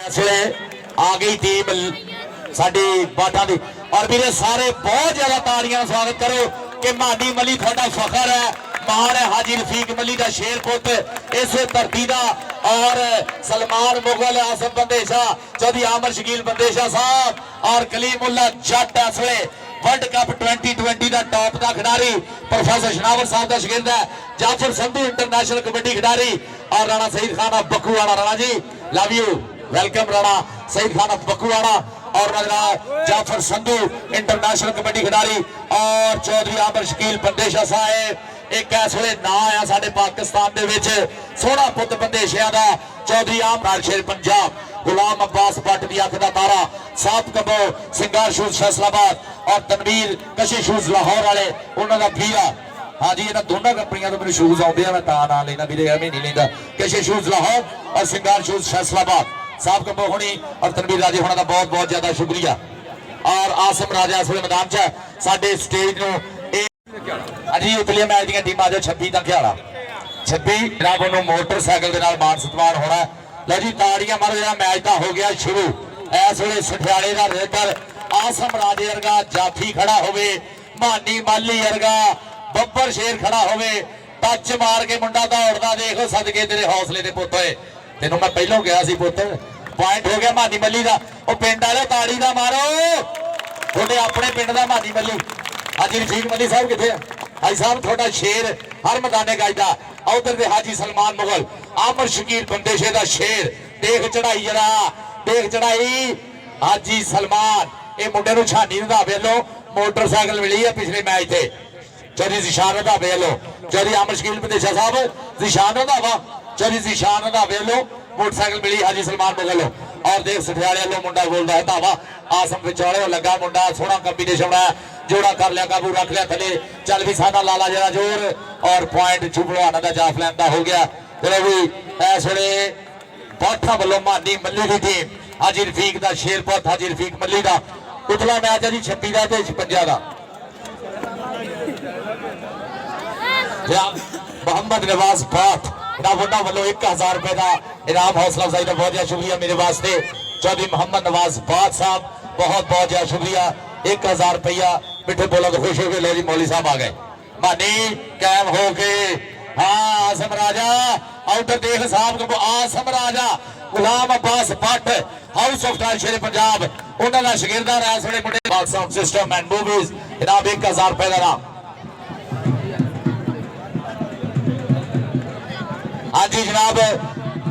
इसलिए आ गई टीम साडी बाटा दी और मेरे सारे बहुत ज्यादा ताड़ियां स्वागत करो कि मानी मली थोड़ा फखर है मान है हाजी रफीक मली का शेर पुत इस धरती का और सलमान मुगल आसम बंदेशा चौधरी आमर शकील बंदेशा साहब और कलीमुल्ला जट इसलिए वर्ल्ड कप 2020 का टॉप का खिडारी प्रोफेसर शनावर साहब का शगिर्द है जाफर संधू इंटरनेशनल कबड्डी खिडारी और Rana Saeed Khan Bakkuwara. Rana ji love you welcome Rana Saeed Khan Bakkuwara और जाफर संधू इंटरनेशनल कबड्डी खिडारी और चौधरी आमर शकील बंदेशा साहब एक इस वे ना है साडे पाकिस्तान दे विच सोहना पुत बंदेशिया का चौधरी आम शेर पंजाब गुलाम अब्बास भट्ट की अख का तारा साफ कबो सिंगार शूज फैसलाबाद और तनवीर कशी शूज लाहौर वाले उन्होंने भीरा। हाँ जी इन्होंने दोनों कंपनियों तो मेरे शूज आते हैं मैं ना लेना भी नहीं लेता कशी शूज लाहौर और सिंगार शूज फैसलाबाद साफ कबो होनी और तनवीर राजे होना का बहुत बहुत ज्यादा शुक्रिया। और आसम राजा इस वे मैदान च साडे स्टेज अजी उतलिया मैच दी टीम आज 26 तक खियाड़ा 26 जनाब उन्होंने मोटरसाइकिल के नाल मान सत्कार होना। लो जी ताड़ियां मारो जरा मैच तो हो गया शुरू। इस वे सठियाले का रेडर आसम राजे वर्गा जाफी खड़ा होवे मानी माली वर्गा बब्बर शेर खड़ा होवे टच मार के मुंडा दौड़दा देखो सदके तेरे हौसले दे पुत होए तेनों मैं पहलों गया सी पुत पॉइंट हो गया मानी मली का वो पिंड वाले ताड़ी का मारो थोड़े अपने पिंड का मानी मली हाजी रफीक मली साहब किथे हाजी साहब थोड़ा शेर हर मैदाने गायदा उधर दे हाजी सलमान मुगल आमर शकील बंदेशे का शेर देख चढ़ाई जरा देख चढ़ाई हाजी सलमान ये मुंडे नूं छानी रंधावे लो मोटरसाइकिल मिली है पिछले मैच से चौधरी जिशान रंधावे लो चौधरी आमर शकील बंदेशा साहब जिशान रंधावा चौधरी जिशान रंधावे लो मोटरसाइकिल मिली हाजी सलमान मुगल और देख सठियाले लो मुंडा बोलता है धावा आसम विचौले लगा मुंडा सोहना कंबीनेशन है जोड़ा कर लिया काबू रख लिया थले चल भी साना लाला जरा जोर और पॉइंट चुपड़वाना का जाफ लैंदा हो गया। चलो भी इस वे बाठा वालों मानी मल्ली की टीम हाजी रफीक का शेर पुत हाजी रफीक मल्ली का उतला मैच है जी 26 का 56 का मोहम्मद नवाज बाठ वालों 1000 रुपए का इनाम हौसला अफजाई का बहुत ज्यादा शुक्रिया मेरे वास्ते चौधरी मोहम्मद नवाज बाठ साहब बहुत बहुत ज्यादा शुक्रिया 1000 रुपया मिठे बोला तो खुश हो गए। लो जी मौली साहब आ गए मानी कैम हो के हाँ आसम राजा आउटर देख साहब को Asim Raja Ghulam Abbas Bhatt house of style शेर पंजाब उन्होंने शगिरदा रहा इस वे मुंडे box sound system and movies इनाम 1000 रुपए का नाम। हाँ जी जनाब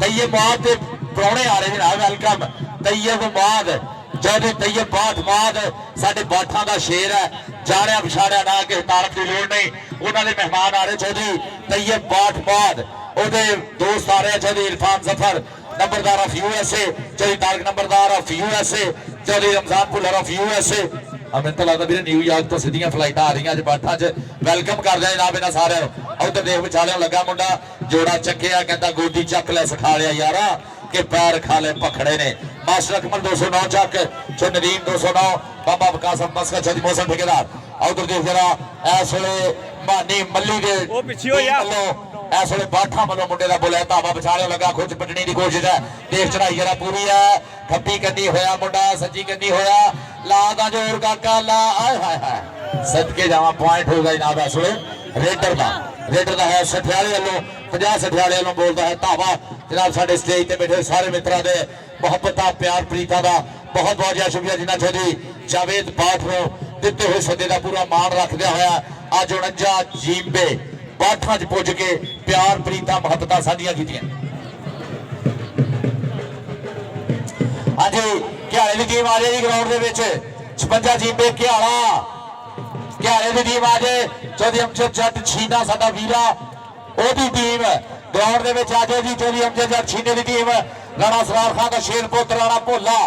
तैयब माद प्राणे आ रहे जनाब वेलकम तैयब माद चौधरी तैयब बाठ माद साडे बाठा का शेर है जानिया पछाड़िया ना कि तारफ की लोड़ नहीं उन्होंने मेहमान आ रहे चौधरी तैयब बाठ माद ओदे दोस्त आ रहे चौधरी इरफान जफर नंबरदार ऑफ यूएसए चौधरी तारक नंबरदार of USA Chaudhry Ramzan Bhullar of USA हमें तो लगता भी न्यूयॉर्क तो सीधियां फ्लाइटा आ रही अज बाठा च वेलकम कर दिया जनाब इन्होंने सारे उधर देख विचाले लगा मुंडा जोड़ा चक्या कहता गोदी चक ले सिखा लिया यारा के पैर खा ले पखड़े ने मास्टर अकमल 209 चक चो नदीम 209 बाबा विकास अब्बास का छजी मौसम ठेकेदार उधर देख जरा इस वे मानी मल्ली दे इस वे बाठा वालों मुंडे का बोलिया धावा बचाने लगा खुद पटनी की कोशिश है देख चढ़ाई जरा पूरी है खब्बी कन्नी होया मुंडा सज्जी कन्नी होया ला दा जोर काका ला आय हाय हाय सदके जावा पॉइंट होगा जनाब इस वे रेडर का है सठियाले वालों 50 सठियाले वालों बोलता है धावा जनाब साडे स्टेज ते बैठे सारे मित्रों के मोहब्बत प्यार प्रीता का बहुत बहुत ज्यादा शुक्रिया जिन्हें चौधरी जावेद बाठ को दिते हुए सदे का पूरा मान रखदे होया अज 49 जींबे बाठा च पुज के प्यार प्रीता मोहब्बत साझियां कीतियां। हाँ जी घियाले की टीम आ जाए जी ग्राउंड के 56 जींबे घियाले की टीम आ जाए चौधरी अमजद जट छीना साडा वीरा ओदी टीम ग्राउंड के आ जाए जी चौधरी अमजद जट छीने की टीम राणा सरार खान का शेर पुत राणा भोला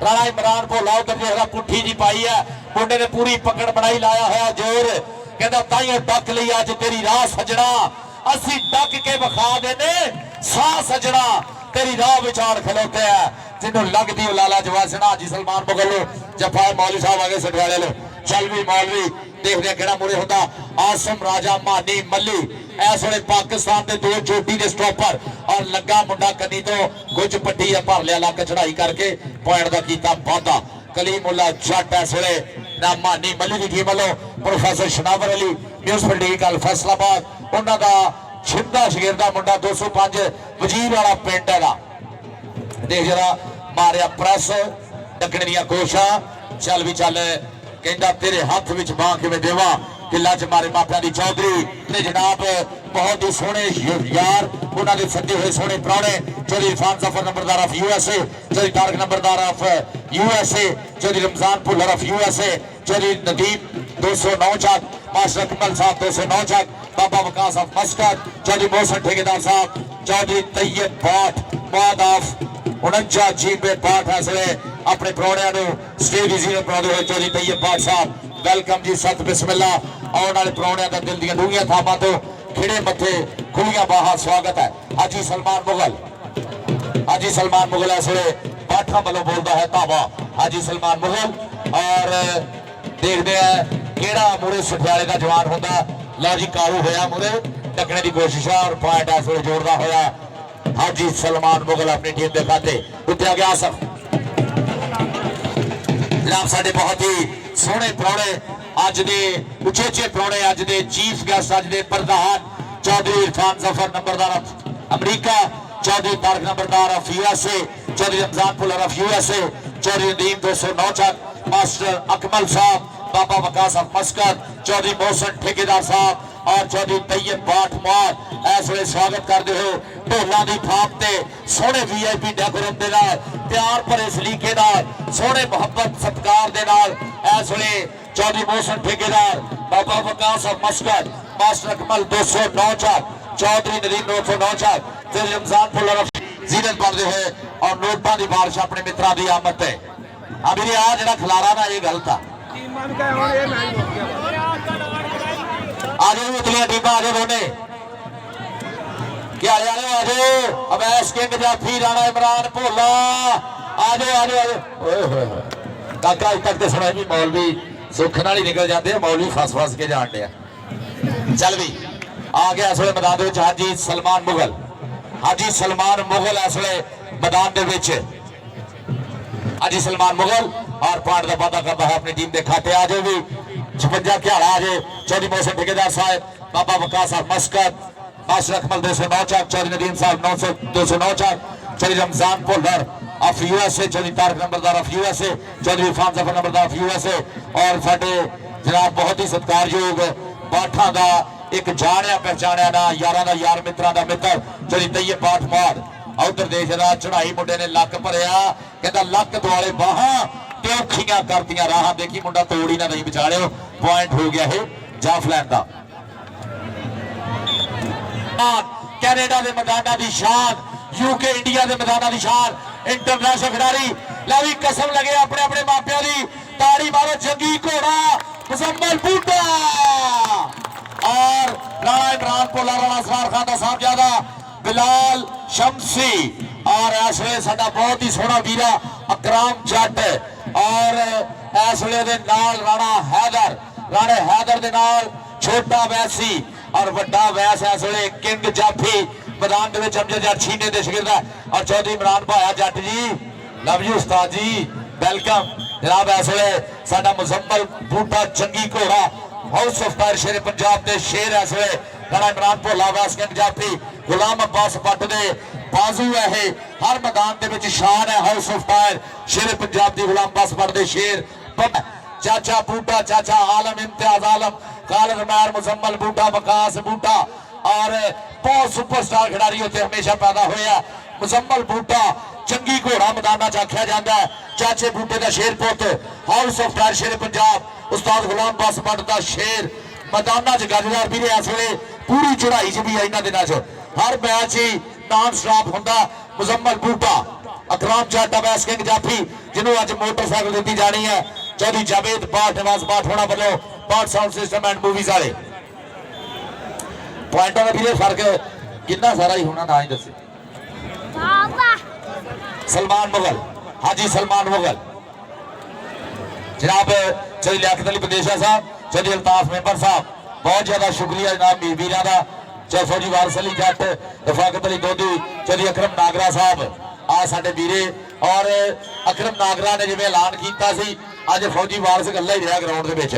राणा इमरान भोला उधर देखा पुठी जी पाई है मुंडे ने पूरी पकड़ बनाई लाया होया जोर कहता ताइयों डक ली अज तेरी राह सजना असी डक के विखा देने सा सजना तेरी राह विचार खलोते है जिन्हों लगती लाला जवासना हाजी सलमान मुगल जफा मौलवी साहब आगे सटवाले लो चल भी मौलवी देखते केड़ा मुड़े होता आसम राजा मानी मल्ली इस वे पाकिस्तान के 2 चोटी के स्टॉपर और लगा मुंडा कनी तो गुज पट्टी है भर लिया लक चढ़ाई करके पॉइंट का किया वाधा कलीमुल्ला जट इस वे मानी मली की टीम वालों प्रोफैसर शनावर अली म्यूनसिपल डी फैसलाबाद उन्होंने छिंदा शगिरदा मुंडा 205 वजीर वाला पिंड है देख जरा मारिया प्रेस डकने दियां कोशा चल भी चल कहता तेरे हाथ विच बांह किवें देवा किला च मारे मापिया की चौधरी ने जनाब बहुत ही सोहने यार उन्होंने सदे हुए सोहने प्राणे चौधरी इरफान जफर नंबरदार ऑफ यूएसए चौधरी तारक नंबरदार of USA Chaudhry Ramzan Bhullar of USA Chaudhry Nadeem 209 Chak master Akmal साहब 209 चक बाबा वकास ऑफ मस्कत चौधरी मोहसन ठेकेदार साहब चौधरी तैयब बाट बाद ऑफ 49 जीबे बाट है अपने प्राणिया स्टेज विजिट बनाते हुए चौधरी तैयब बाट साहब वेलकम जी सत बिस्मिल्ला आने वाले प्राणिया का दिल दियां दूरियां थावां तो खिड़े मथे खुलियां बाहां स्वागत है हाजी सलमान मुगल इस वे बाठा वालों बोलता है धावा हाजी सलमान मुगल और देखते हैं केड़ा मुरे सठियाले का जवान होंदा लो जी कालू होया मुरे टकने की कोशिश है और पॉइंट इस वे जोड़ता होया हाजी सलमान मुगल अपनी टीम के खाते उत्ते आ गया आसफ जनाब साडे बहुत ही सोहने प्राणे अज दे उचेचे प्राणे अज दे चीफ गेस्ट अज दे प्रधान चौधरी इरफान जफर नंबरदार ऑफ अमरीका चौधरी तारक नंबरदार of USA Chaudhry Ramzan Bhullar of USA Chaudhry Nadeem 209 Chak master Akmal साहब बाबा वकास ऑफ मस्कत चौधरी मोहसन ठेकेदार साहब और चौधरी तैयब बाट मुआद इस वे स्वागत करते हो ढोलों की थाप से सोहने वीआईपी डेकोरेट के नाल प्यार भरे सलीके नाल सोहने मुहब्बत सत्कार के नाल इस वे चौधरी मोहसन ठेकेदार बाबा Waqas of Muscat master Akmal 209 Chak Chaudhry Nadeem 209 Chak Chaudhry Ramzan Bhullar जीरत पढ़ते हुए और नोटा की बारिश अपने मित्रों की आमद है अभी आ जरा खिलारा ना ये गलत आ आज उतलियां टीमां आज दोने क्या आज अवैस किंग जाफी राणा इमरान भोला आज काका अज तक तो सुना भी मौलवी सुख नाल ही निकल जाते हैं मौलवी फस फस के जान दिया चल भी आ गया इस वे मैदान हाजी सलमान मुगल इस वे मैदान हाजी सलमान मुगल और पॉइंट का वादा करता है अपनी टीम के खाते आज भी 56 खियाड़ा आज चौधरी मोहसन ठेकेदार साहब बाबा Waqas of Muscat master Akmal 209 Chak Chaudhry Nadeem साहब 209 चक चौधरी रमजान भुल्लर ऑफ यूएसए चौधरी तारक नंबरदार ऑफ यूएसए चौधरी इरफान जफर नंबरदार ऑफ यूएसए और साडे जनाब बहुत ही सत्कारयोग बाठा का एक जानिया पहचानिया ना यारा का यार मित्रों का मित्र चौधरी तैयब बाट मुआद उधर देख जरा चढ़ाई मुंडे ने लक भरिया कहता लक दुआले बाहां औखियां करदियां राह देखी मुंडा तोड़ी ना नहीं बचालियो पॉइंट हो गया है जाफलैंड का कैनेडा के मैदाना की शान यूके इंडिया के मैदाना की शान इंटरनेशनल खिडारी ला भी कसम लगे अपने अपने मापिया की ताड़ी मारो जंगी घोड़ा मुजम्मल बूटा और राणा इमरान भोला राणा सरार खान का साहबजादा बिलाल शमसी और इस वे साडा बहुत ही सोहना वीरा अकराम जट और इस वे दे नाल राणे हैदर दे नाल छोटा वैसी और वड्डा वैस इस वे किंग जाफी मैदान के अमजद जट छीने दे शगिर्द और चौधरी इमरान भाया जट जी love you Ustad ji welcome जनाब इस वे साडा मुजम्मल बूटा जंगी घोड़ा हाउस ऑफ फायर शेर पंजाब के शेर इस वे राणा इमरान भोला वैस किंग जाफी गुलाम अब्बास भट्ट दे बाजू है हर मैदान के विच शान है हाउस ऑफ फायर शेर पंजाब की गुलाम अब्बास भट्ट दे शेर चाचा बूटा चाचा आलम इम्तियाज आलम खालिद उमर मुजम्मल बूटा वकास बूटा और बहुत सुपरस्टार खिडारी उत्ते हमेशा पैदा होया मुजम्मल बूटा चंगी घोड़ा मैदाना च आख्या जाता है चाचे बूटे का शेर पुत हाउस ऑफ फायर शेर पंजाब उस्ताद गुलाम अब्बास भट्ट का शेर मैदाना च गजदार भी इस वे पूरी चढ़ाई च भी है इन्होंने दिनों च हर मैच ही नॉन स्टॉप होंदा मुजम्मल बूटा अकराम जट अवैस किंग जाफी जिन्होंने अज मोटरसाइकिल दी जानी है चौधरी जावेद बाट नवाज बाट होना वालों बाट साउंड सिस्टम एंड मूवीज वाले पॉइंटों का भी फर्क कितना सारा ही होना ना ही दसे सलमान मुगल हाजी सलमान मुगल जनाब चौधरी लियाकत अली प्रदेशा साहब चौधरी अल्ताफ मेंबर साहब बहुत ज्यादा शुक्रिया जनाब वीर का ਚਾਹੇ ਫੌਜੀ ਵਾਰਸ ਅਲੀ ਜੱਟ, ਰਫਾਕਤ ਅਲੀ ਦੋਦੀ, ਚੌਧਰੀ ਅਕਰਮ ਨਾਗਰਾ ਸਾਹਿਬ ਆ ਸਾਡੇ ਵੀਰੇ। ਔਰ ਅਕਰਮ ਨਾਗਰਾ ਨੇ ਜਿਵੇਂ ਐਲਾਨ ਕੀਤਾ ਸੀ, ਅੱਜ ਫੌਜੀ ਵਾਰਸ ਇਕੱਲਾ ਹੀ ਰਿਹਾ ਗਰਾਊਂਡ ਦੇ ਵਿੱਚ,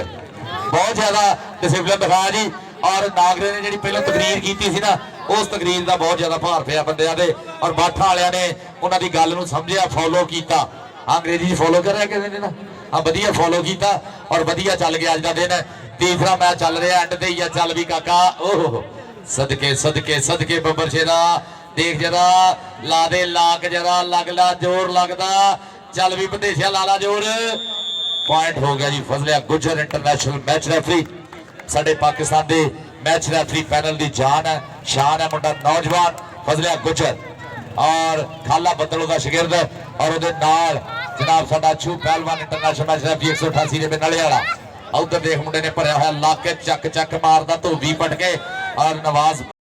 ਬਹੁਤ ਜ਼ਿਆਦਾ ਡਿਸਿਪਲਿਨ ਦਿਖਾਇਆ ਜੀ। ਔਰ ਨਾਗਰੇ ਨੇ ਜਿਹੜੀ ਪਹਿਲਾਂ ਤਕਰੀਰ ਕੀਤੀ ਸੀ ਨਾ, ਉਸ ਤਕਰੀਰ ਦਾ ਬਹੁਤ ਜ਼ਿਆਦਾ ਭਾਰ ਪਿਆ ਬੰਦਿਆਂ ਦੇ, ਔਰ ਬਾਠਾ ਵਾਲਿਆਂ ਨੇ ਉਹਨਾਂ ਦੀ ਗੱਲ ਨੂੰ ਸਮਝਿਆ, ਫੋਲੋ ਕੀਤਾ। ਅੰਗਰੇਜ਼ੀ ਚ ਫੋਲੋ ਕਰ ਰਿਹਾ ਕਿਸੇ ਨੇ ਨਾ, ਹਾਂ ਵਧੀਆ ਫੋਲੋ ਕੀਤਾ ਔਰ ਵਧੀਆ ਚੱਲ ਗਿਆ ਅੱਜ ਦਾ ਦਿਨ। ਤੀਸਰਾ ਮੈਚ ਚੱਲ ਰਿਹਾ, ਐਂਡ ਤੇ ਹੀ ਆ, ਚੱਲ ਵੀ ਕਾਕਾ, ਓਹ ਸਦਕੇ ਸਦਕੇ ਸਦਕੇ ਬੱਬਰ ਸ਼ੇਰਾ, ਦੇਖ ਜਰਾ ਲਾ ਦੇ ਲਾਕ, ਜਰਾ ਲੱਗਦਾ ਜ਼ੋਰ ਲੱਗਦਾ, ਚੱਲ ਵੀ ਵਿਦੇਸ਼ੀਆ ਲਾਲਾ ਜ਼ੋਰ। ਪੁਆਇੰਟ ਹੋ ਗਿਆ ਜੀ ਫਜ਼ਲਿਆ ਗੁੱਜਰ ਇੰਟਰਨੈਸ਼ਨਲ ਮੈਚ ਰੈਫਰੀ, ਸਾਡੇ ਪਾਕਿਸਤਾਨ ਦੇ मैच रेफरी पैनल की जान है, शान है, मुंडा नौजवान फजलिया गुजर और खाला बदलों का शागिर्द और उहदे नाल जनाब साडा छू पहलवान इंटरनेशनल मैच रेफरी 188 ਦੇ ਨਲੇ ਵਾਲਾ। उधर देख मुंडे ने भरया होया लाके चक चक मारदा धोबी पट के और नवाज